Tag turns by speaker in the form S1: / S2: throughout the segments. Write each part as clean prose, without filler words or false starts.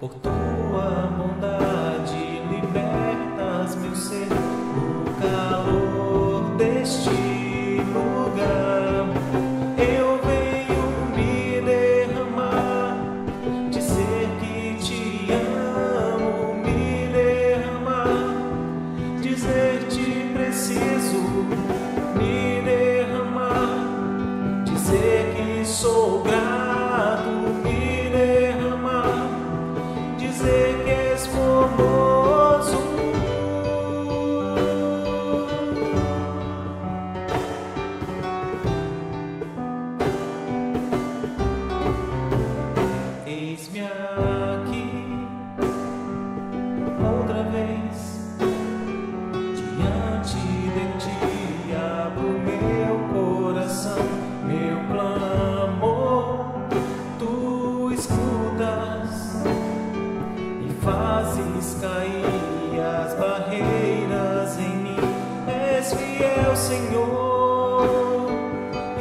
S1: Por tua bondade libertas meu ser no calor deste lugar. Eu venho me derramar, dizer que te amo, me derramar, dizer te preciso, me derramar, dizer que sou grato, me derramar, dizer que és formoso. Eis-me aqui outra vez diante de ti, abro meu coração, meu clamor, tu escutas e fazes cair as barreiras em mim. És fiel, Senhor,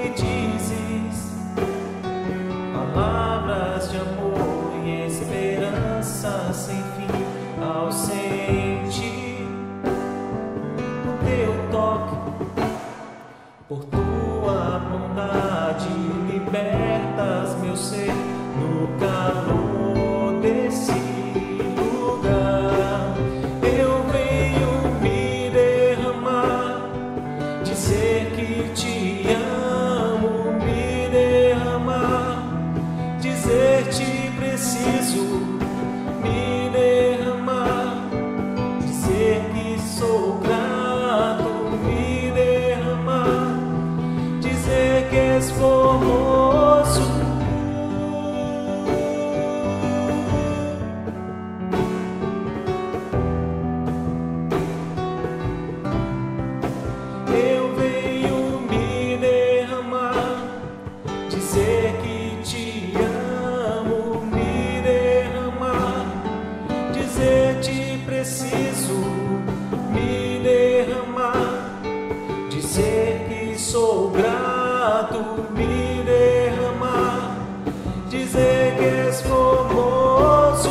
S1: e dizes palavras de amor e esperança sem fim. Ao sentir o teu toque, por tua bondade libertas meu ser no calor desse lugar. Eu venho me derramar, dizer que te amo, me derramar, dizer te preciso, me derramar, dizer que sou grato, me derramar, dizer que és formoso. Eu venho me derramar, dizer que te amo, me derramar, dizer te preciso, me derramar, dizer que sou grato, me derramar, dizer que és formoso.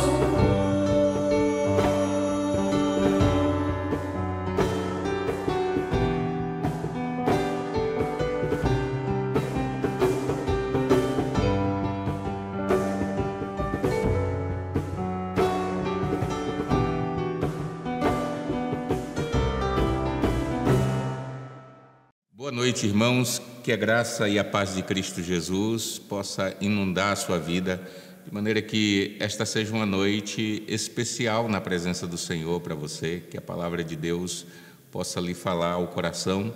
S2: Boa noite, irmãos. Que a graça e a paz de Cristo Jesus possa inundar a sua vida, de maneira que esta seja uma noite especial na presença do Senhor para você, que a palavra de Deus possa lhe falar ao coração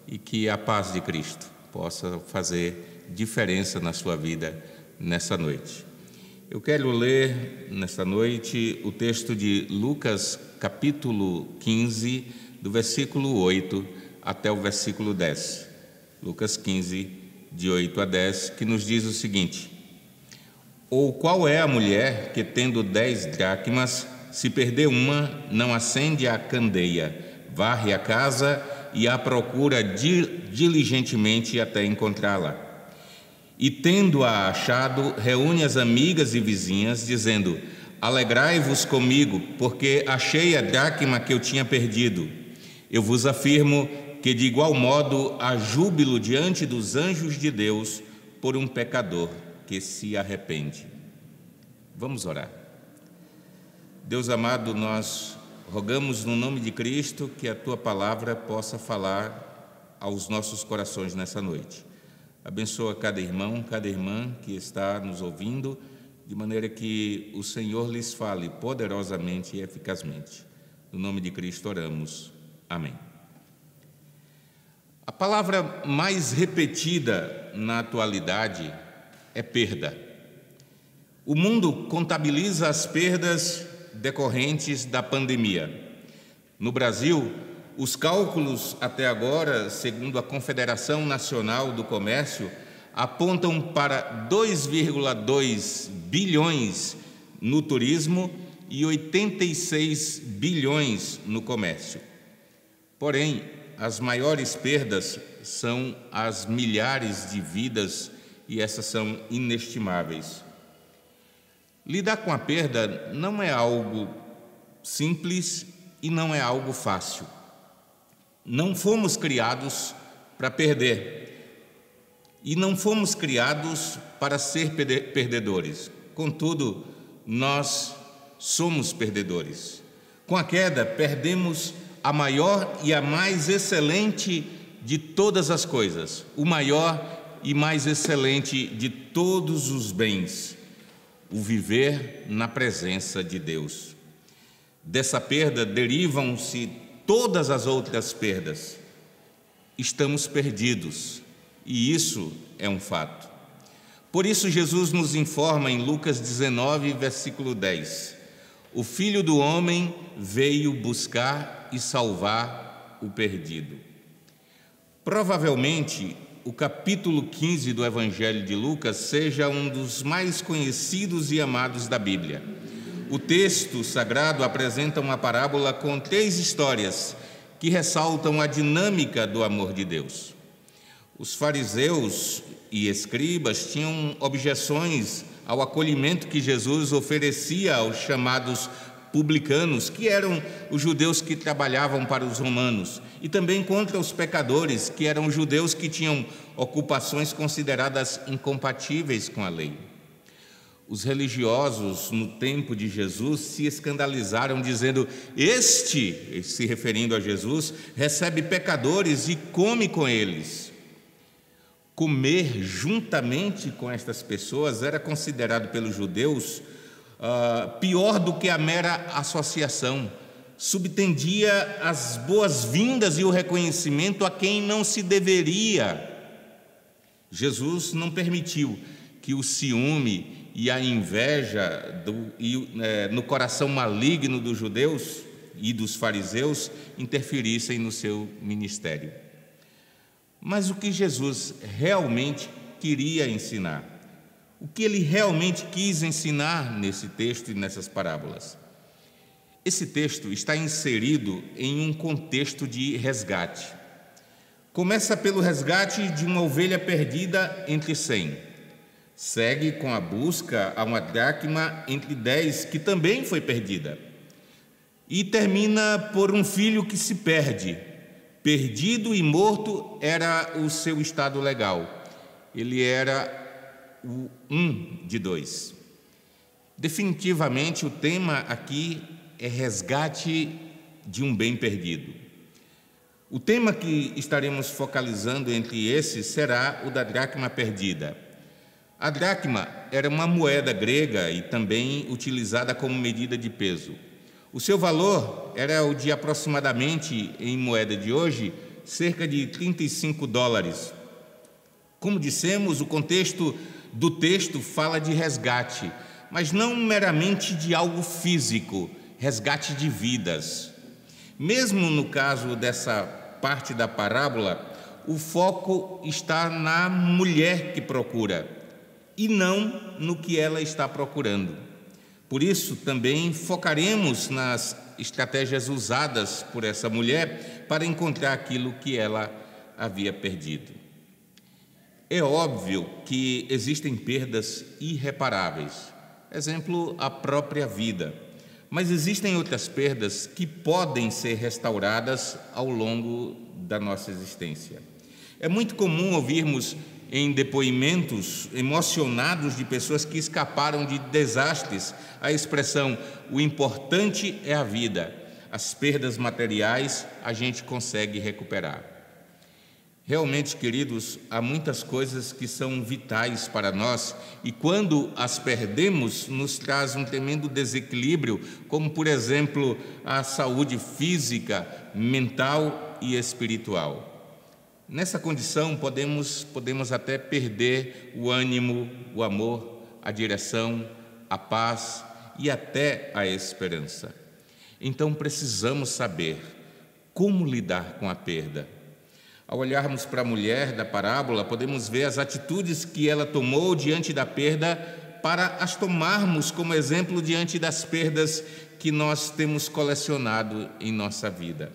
S2: e que a paz de Cristo possa fazer diferença na sua vida nessa noite. Eu quero ler nesta noite o texto de Lucas, capítulo 15, do versículo 8 até o versículo 10. Lucas 15, de 8 a 10, que nos diz o seguinte: Ou qual é a mulher que, tendo 10 dracmas, se perder uma, não acende a candeia, varre a casa e a procura diligentemente até encontrá-la? E, tendo-a achado, reúne as amigas e vizinhas, dizendo: Alegrai-vos comigo, porque achei a dracma que eu tinha perdido. Eu vos afirmo que de igual modo há júbilo diante dos anjos de Deus por um pecador que se arrepende. Vamos orar. Deus amado, nós rogamos no nome de Cristo que a Tua palavra possa falar aos nossos corações nessa noite. Abençoa cada irmão, cada irmã que está nos ouvindo, de maneira que o Senhor lhes fale poderosamente e eficazmente. No nome de Cristo oramos. Amém. A palavra mais repetida na atualidade é perda. O mundo contabiliza as perdas decorrentes da pandemia. No Brasil, os cálculos até agora, segundo a Confederação Nacional do Comércio, apontam para 2,2 bilhões no turismo e 86 bilhões no comércio. Porém, as maiores perdas são as milhares de vidas, e essas são inestimáveis. Lidar com a perda não é algo simples e não é algo fácil. Não fomos criados para perder e não fomos criados para ser perdedores. Contudo, nós somos perdedores. Com a queda, perdemos a maior e a mais excelente de todas as coisas, o maior e mais excelente de todos os bens, o viver na presença de Deus. Dessa perda derivam-se todas as outras perdas. Estamos perdidos, e isso é um fato. Por isso Jesus nos informa em Lucas 19, versículo 10: o Filho do Homem veio buscar e salvar o perdido. Provavelmente, o capítulo 15 do Evangelho de Lucas seja um dos mais conhecidos e amados da Bíblia. O texto sagrado apresenta uma parábola com 3 histórias que ressaltam a dinâmica do amor de Deus. Os fariseus e escribas tinham objeções ao acolhimento que Jesus oferecia aos chamados publicanos, que eram os judeus que trabalhavam para os romanos, e também contra os pecadores, que eram os judeus que tinham ocupações consideradas incompatíveis com a lei. Os religiosos, no tempo de Jesus, se escandalizaram, dizendo: este, se referindo a Jesus, recebe pecadores e come com eles. Comer juntamente com estas pessoas era considerado pelos judeus pior do que a mera associação. Subtendia as boas-vindas e o reconhecimento a quem não se deveria. Jesus não permitiu que o ciúme e a inveja no coração maligno dos judeus e dos fariseus interferissem no seu ministério. Mas o que Jesus realmente queria ensinar? O que ele realmente quis ensinar nesse texto e nessas parábolas? Esse texto está inserido em um contexto de resgate. Começa pelo resgate de uma ovelha perdida entre 100. Segue com a busca a uma dracma entre 10, que também foi perdida. E termina por um filho que se perde. Perdido e morto era o seu estado legal. Ele era o 1 de 2. Definitivamente, o tema aqui é resgate de um bem perdido. O tema que estaremos focalizando entre esses será o da dracma perdida. A dracma era uma moeda grega e também utilizada como medida de peso. O seu valor era o de aproximadamente, em moeda de hoje, cerca de $35. Como dissemos, o contexto do texto fala de resgate, mas não meramente de algo físico, resgate de vidas. Mesmo no caso dessa parte da parábola, o foco está na mulher que procura e não no que ela está procurando. Por isso, também focaremos nas estratégias usadas por essa mulher para encontrar aquilo que ela havia perdido. É óbvio que existem perdas irreparáveis, exemplo, a própria vida, mas existem outras perdas que podem ser restauradas ao longo da nossa existência. É muito comum ouvirmos em depoimentos emocionados de pessoas que escaparam de desastres a expressão: o importante é a vida, as perdas materiais a gente consegue recuperar. Realmente, queridos, há muitas coisas que são vitais para nós e quando as perdemos nos traz um tremendo desequilíbrio, como por exemplo a saúde física, mental e espiritual. Nessa condição podemos até perder o ânimo, o amor, a direção, a paz e até a esperança. Então precisamos saber como lidar com a perda. Ao olharmos para a mulher da parábola, podemos ver as atitudes que ela tomou diante da perda para as tomarmos como exemplo diante das perdas que nós temos colecionado em nossa vida.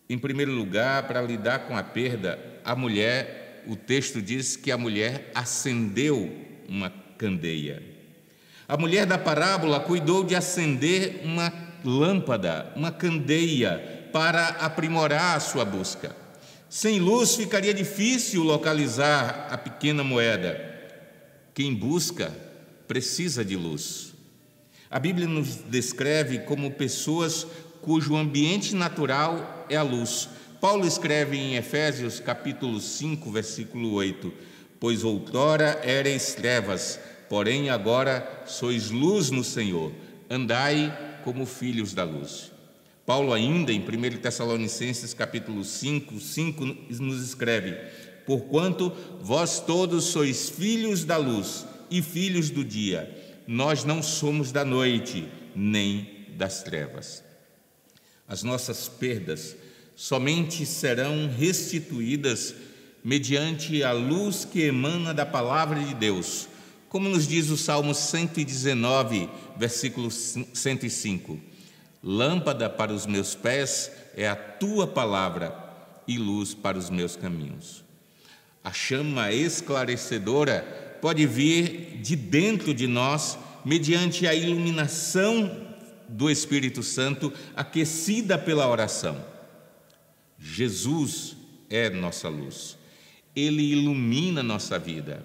S2: Em primeiro lugar, para lidar com a perda, o texto diz que a mulher acendeu uma candeia. A mulher da parábola cuidou de acender uma lâmpada, uma candeia, para aprimorar a sua busca. Sem luz ficaria difícil localizar a pequena moeda. Quem busca precisa de luz. A Bíblia nos descreve como pessoas cujo ambiente natural é a luz. Paulo escreve em Efésios capítulo 5, versículo 8: pois outrora erais trevas, porém agora sois luz no Senhor, andai como filhos da luz. Paulo ainda em 1 Tessalonicenses capítulo 5 nos escreve: porquanto vós todos sois filhos da luz e filhos do dia, nós não somos da noite nem das trevas. As nossas perdas somente serão restituídas mediante a luz que emana da palavra de Deus, como nos diz o Salmo 119, versículo 105: lâmpada para os meus pés é a tua palavra e luz para os meus caminhos. A chama esclarecedora pode vir de dentro de nós mediante a iluminação do Espírito Santo, aquecida pela oração. Jesus é nossa luz, Ele ilumina nossa vida.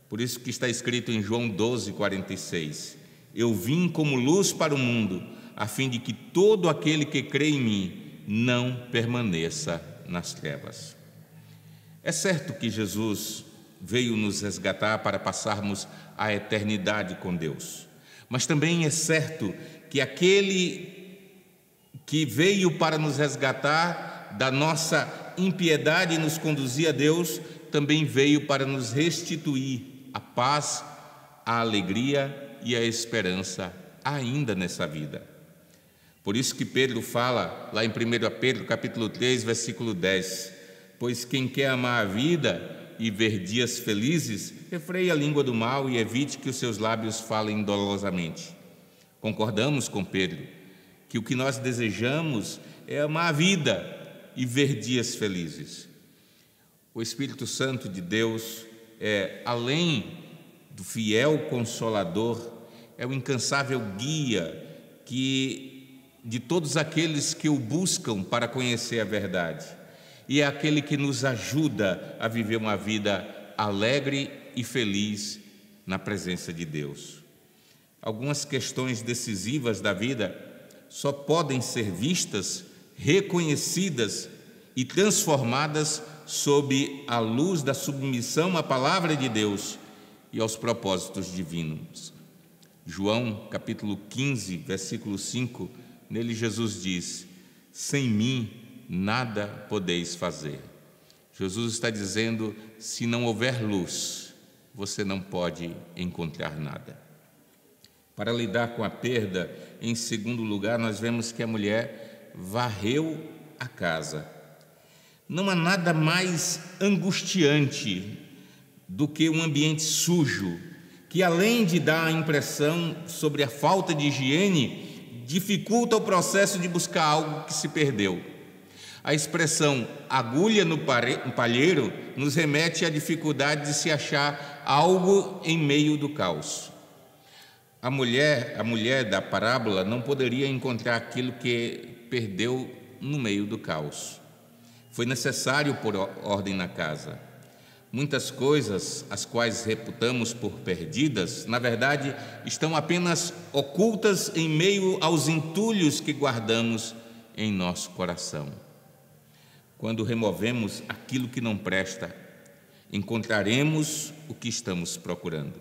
S2: Por isso que está escrito em João 12:46: eu vim como luz para o mundo, a fim de que todo aquele que crê em mim não permaneça nas trevas. É certo que Jesus veio nos resgatar para passarmos a eternidade com Deus, mas também é certo que aquele que veio para nos resgatar da nossa impiedade e nos conduzir a Deus, também veio para nos restituir a paz, a alegria e a esperança ainda nessa vida. Por isso que Pedro fala lá em 1 Pedro capítulo 3, versículo 10: pois quem quer amar a vida e ver dias felizes, refreie a língua do mal e evite que os seus lábios falem dolosamente. Concordamos com Pedro que o que nós desejamos é amar a vida e ver dias felizes. O Espírito Santo de Deus é, além do fiel consolador, é o incansável guia de todos aqueles que o buscam para conhecer a verdade, e é aquele que nos ajuda a viver uma vida alegre e feliz na presença de Deus. Algumas questões decisivas da vida só podem ser vistas, reconhecidas e transformadas sob a luz da submissão à palavra de Deus e aos propósitos divinos. João capítulo 15, versículo 5, nele Jesus diz: sem mim nada podeis fazer. Jesus está dizendo: se não houver luz, você não pode encontrar nada. Para lidar com a perda, em segundo lugar, nós vemos que a mulher varreu a casa. Não há nada mais angustiante do que um ambiente sujo, que além de dar a impressão sobre a falta de higiene, dificulta o processo de buscar algo que se perdeu. A expressão agulha no palheiro nos remete à dificuldade de se achar algo em meio do caos. A mulher da parábola não poderia encontrar aquilo que perdeu no meio do caos. Foi necessário pôr ordem na casa. Muitas coisas, as quais reputamos por perdidas, na verdade, estão apenas ocultas em meio aos entulhos que guardamos em nosso coração. Quando removemos aquilo que não presta, encontraremos o que estamos procurando.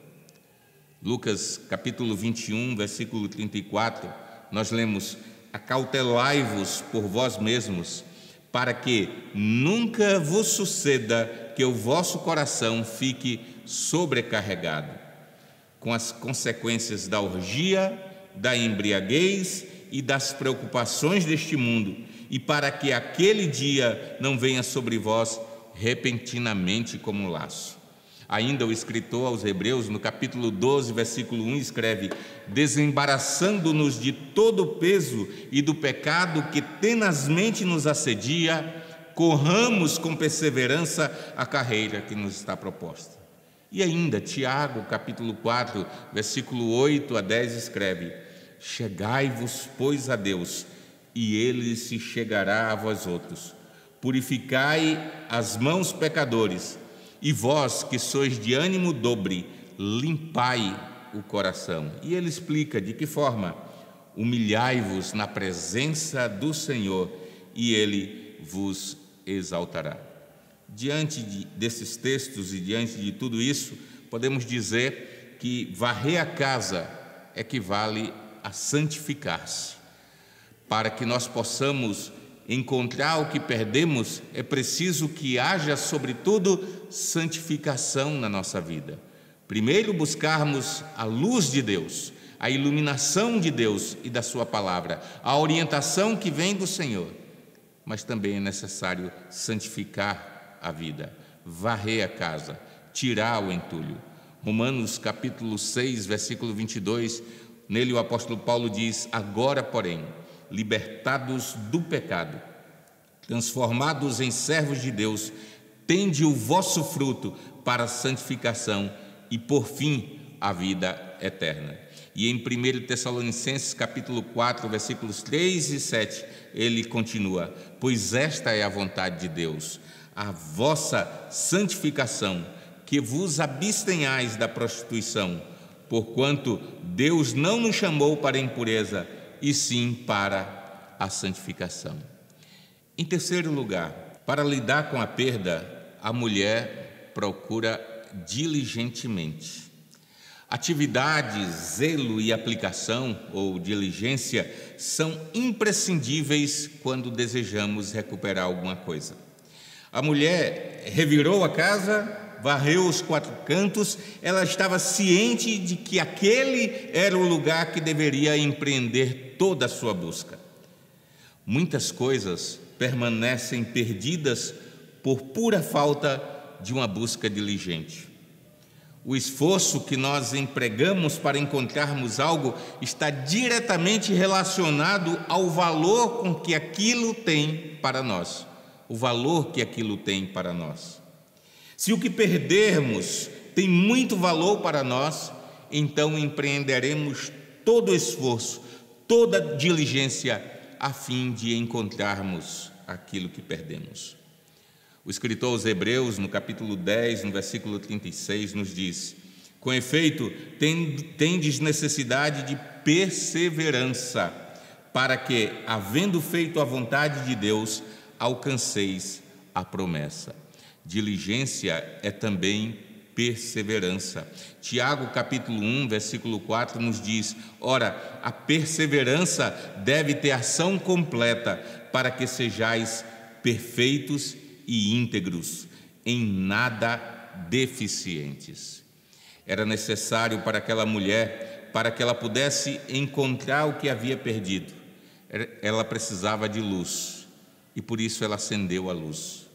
S2: Lucas capítulo 21, versículo 34, nós lemos: acautelai-vos por vós mesmos, para que nunca vos suceda que o vosso coração fique sobrecarregado com as consequências da orgia, da embriaguez e das preocupações deste mundo, e para que aquele dia não venha sobre vós repentinamente como um laço. Ainda o escritor aos Hebreus, no capítulo 12, versículo 1, escreve: desembaraçando-nos de todo o peso e do pecado que tenazmente nos assedia, corramos com perseverança a carreira que nos está proposta. E ainda, Tiago, capítulo 4, versículo 8 a 10, escreve: chegai-vos, pois, a Deus, e Ele se chegará a vós outros. Purificai as mãos, pecadores, e vós, que sois de ânimo dobre, limpai o coração. E ele explica de que forma: humilhai-vos na presença do Senhor, e Ele vos exaltará. Diante desses textos e diante de tudo isso, podemos dizer que varrer a casa equivale a santificar-se. Para que nós possamos encontrar o que perdemos, é preciso que haja, sobretudo, santificação na nossa vida. Primeiro, buscarmos a luz de Deus, a iluminação de Deus e da Sua palavra, a orientação que vem do Senhor. Mas também é necessário santificar a vida, varrer a casa, tirar o entulho. Romanos capítulo 6, versículo 22, nele o apóstolo Paulo diz: agora, porém, libertados do pecado, transformados em servos de Deus, tende o vosso fruto para a santificação e, por fim, a vida eterna. E em 1 Tessalonicenses capítulo 4, versículos 3 e 7, ele continua: pois esta é a vontade de Deus, a vossa santificação, que vos abstenhais da prostituição, porquanto Deus não nos chamou para a impureza, e sim para a santificação. Em terceiro lugar, para lidar com a perda, a mulher procura diligentemente. Atividade, zelo e aplicação, ou diligência, são imprescindíveis quando desejamos recuperar alguma coisa. A mulher revirou a casa, varreu os quatro cantos, ela estava ciente de que aquele era o lugar que deveria empreender toda a sua busca. Muitas coisas permanecem perdidas por pura falta de uma busca diligente. O esforço que nós empregamos para encontrarmos algo está diretamente relacionado ao valor com que aquilo tem para nós. O valor que aquilo tem para nós. Se o que perdermos tem muito valor para nós, então empreenderemos todo o esforço, toda a diligência a fim de encontrarmos aquilo que perdemos. O escritor aos Hebreus, no capítulo 10, no versículo 36, nos diz: com efeito, tendes necessidade de perseverança, para que, havendo feito a vontade de Deus, alcanceis a promessa. Diligência é também perseverança. Tiago capítulo 1, versículo 4 nos diz: ora, a perseverança deve ter ação completa, para que sejais perfeitos e íntegros, em nada deficientes. Era necessário para aquela mulher, para que ela pudesse encontrar o que havia perdido, ela precisava de luz. E por isso ela acendeu a luz.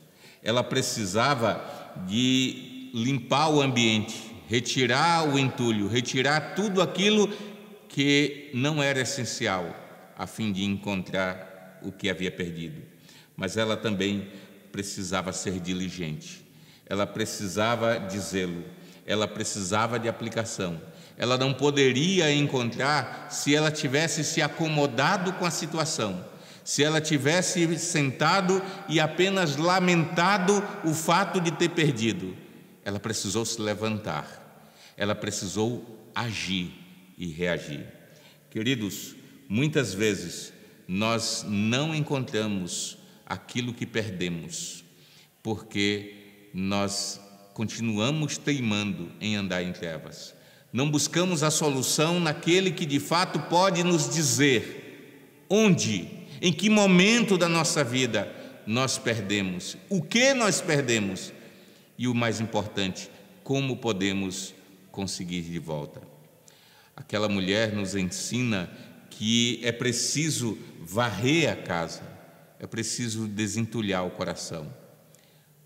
S2: Ela precisava de limpar o ambiente, retirar o entulho, retirar tudo aquilo que não era essencial, a fim de encontrar o que havia perdido. Mas ela também precisava ser diligente, ela precisava de zelo, ela precisava de aplicação. Ela não poderia encontrar se ela tivesse se acomodado com a situação, se ela tivesse sentado e apenas lamentado o fato de ter perdido. Ela precisou se levantar, ela precisou agir e reagir. Queridos, muitas vezes nós não encontramos aquilo que perdemos, porque nós continuamos teimando em andar em trevas. Não buscamos a solução naquele que de fato pode nos dizer onde, em que momento da nossa vida nós perdemos, o que nós perdemos e, o mais importante, como podemos conseguir de volta. Aquela mulher nos ensina que é preciso varrer a casa, é preciso desentulhar o coração.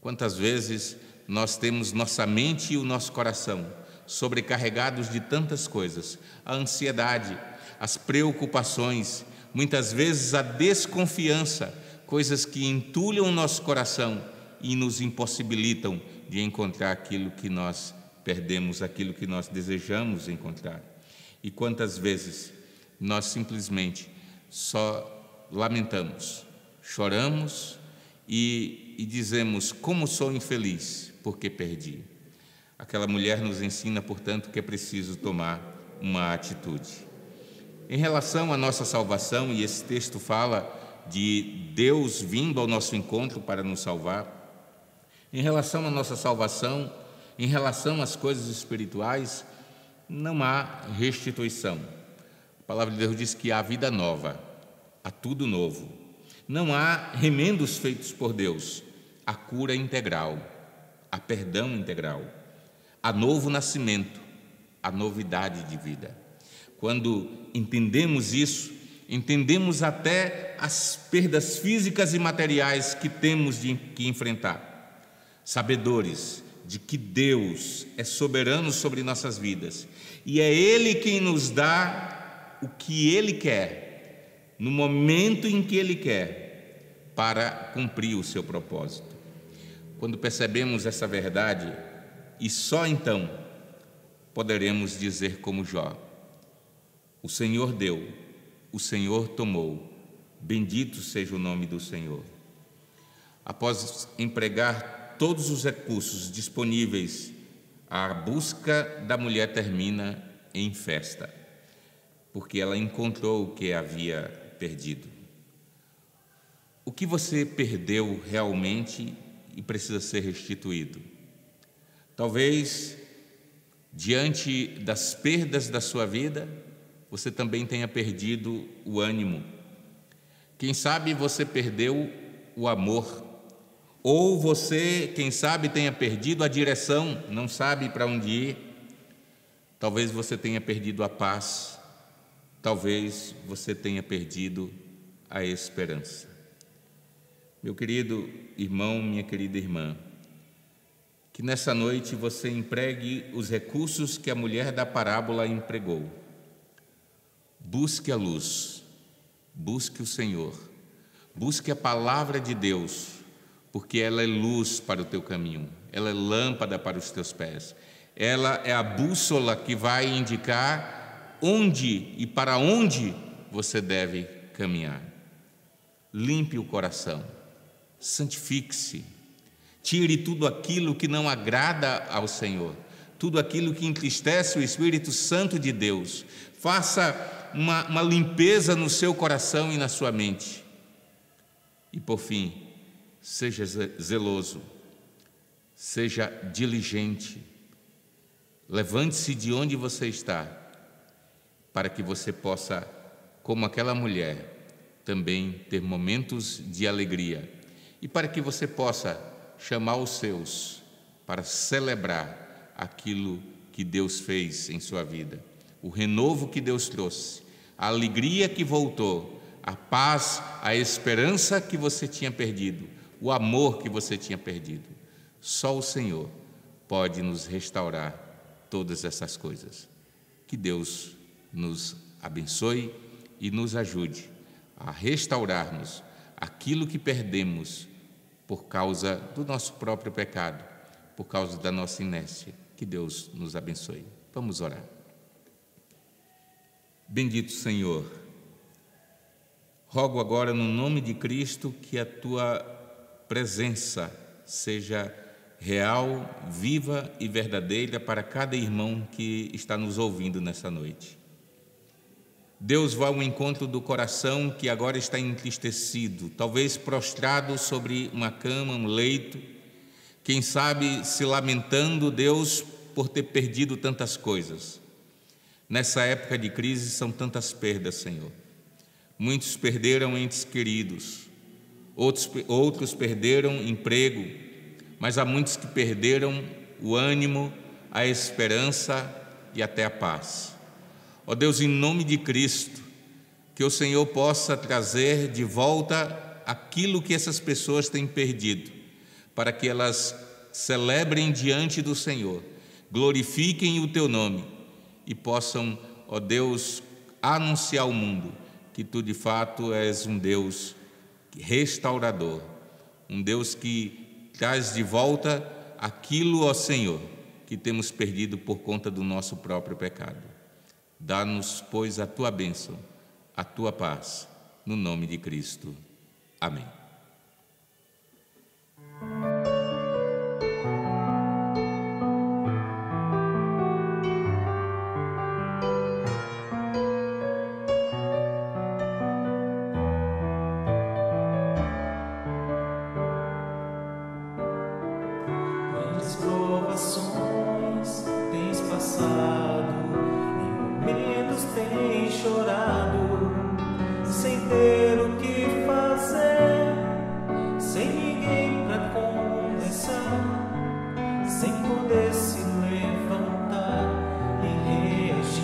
S2: Quantas vezes nós temos nossa mente e o nosso coração sobrecarregados de tantas coisas, a ansiedade, as preocupações, muitas vezes a desconfiança, coisas que entulham o nosso coração e nos impossibilitam de encontrar aquilo que nós perdemos aquilo que nós desejamos encontrar. E quantas vezes nós simplesmente só lamentamos, choramos e dizemos: como sou infeliz porque perdi. Aquela mulher nos ensina, portanto, que é preciso tomar uma atitude. Em relação à nossa salvação, e esse texto fala de Deus vindo ao nosso encontro para nos salvar, em relação à nossa salvação, em relação às coisas espirituais, não há restituição. A palavra de Deus diz que há vida nova, há tudo novo. Não há remendos feitos por Deus, há cura integral, há perdão integral, há novo nascimento, há novidade de vida. Quando entendemos isso, entendemos até as perdas físicas e materiais que temos que enfrentar, sabedores de que Deus é soberano sobre nossas vidas e é Ele quem nos dá o que Ele quer, no momento em que Ele quer, para cumprir o seu propósito. Quando percebemos essa verdade, e só então poderemos dizer como Jó: o Senhor deu, o Senhor tomou, bendito seja o nome do Senhor. Após empregar todos os recursos disponíveis, a busca da mulher termina em festa, porque ela encontrou o que havia perdido. O que você perdeu realmente e precisa ser restituído? Talvez, diante das perdas da sua vida, você também tenha perdido o ânimo. Quem sabe você perdeu o amor, ou você, quem sabe, tenha perdido a direção, não sabe para onde ir. Talvez você tenha perdido a paz, talvez você tenha perdido a esperança. Meu querido irmão, minha querida irmã, que nessa noite você empregue os recursos que a mulher da parábola empregou. Busque a luz, busque o Senhor, busque a palavra de Deus, porque ela é luz para o teu caminho, ela é lâmpada para os teus pés, ela é a bússola que vai indicar onde e para onde você deve caminhar. Limpe o coração, santifique-se, tire tudo aquilo que não agrada ao Senhor, tudo aquilo que entristece o Espírito Santo de Deus. Faça uma limpeza no seu coração e na sua mente. E por fim, seja zeloso, seja diligente, levante-se de onde você está, para que você possa, como aquela mulher, também ter momentos de alegria, e para que você possa chamar os seus para celebrar aquilo que Deus fez em sua vida, o renovo que Deus trouxe, a alegria que voltou, a paz, a esperança que você tinha perdido, o amor que você tinha perdido. Só o Senhor pode nos restaurar todas essas coisas. Que Deus nos abençoe e nos ajude a restaurarmos aquilo que perdemos por causa do nosso próprio pecado, por causa da nossa inércia. Que Deus nos abençoe. Vamos orar. Bendito Senhor, rogo agora no nome de Cristo que a tua presença seja real, viva e verdadeira para cada irmão que está nos ouvindo nessa noite. Deus vá ao encontro do coração que agora está entristecido, talvez prostrado sobre uma cama, um leito, quem sabe se lamentando, Deus, por ter perdido tantas coisas. Nessa época de crise são tantas perdas, Senhor. Muitos perderam entes queridos, outros perderam emprego, mas há muitos que perderam o ânimo, a esperança e até a paz. Ó Deus, em nome de Cristo, que o Senhor possa trazer de volta aquilo que essas pessoas têm perdido, para que elas celebrem diante do Senhor, glorifiquem o teu nome e possam, ó Deus, anunciar ao mundo que tu de fato és um Deus restaurador, um Deus que traz de volta aquilo, ó Senhor, que temos perdido por conta do nosso próprio pecado. Dá-nos, pois, a tua bênção, a tua paz, no nome de Cristo. Amém.
S1: Provações tens passado, em momentos tens chorado, sem ter o que fazer, sem ninguém pra conversar, sem poder se levantar e reagir.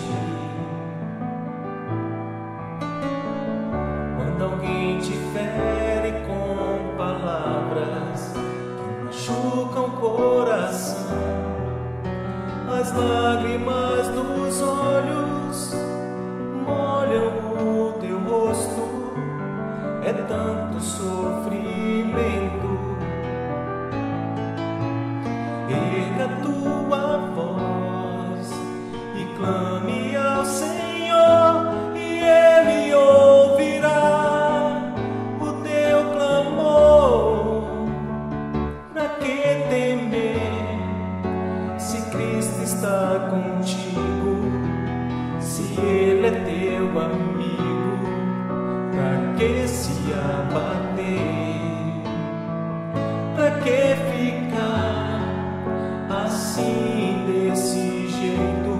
S1: Quando alguém te fere com palavras que machucam o coração, as lágrimas nos olhos molham o teu rosto, é tanto sofrimento. Erga tua voz e clame ao Senhor, e Ele ouvirá o teu clamor. Pra que temer? Cristo está contigo, se Ele é teu amigo, pra que se abater? Pra que ficar assim desse jeito?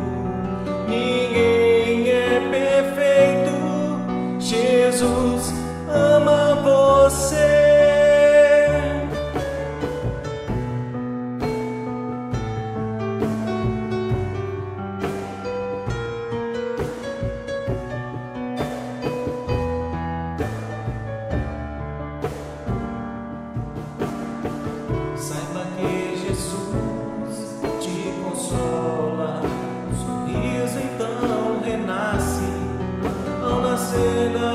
S1: Ninguém é perfeito, Jesus ama você. Saiba que Jesus te consola, o sorriso então renasce ao nascer da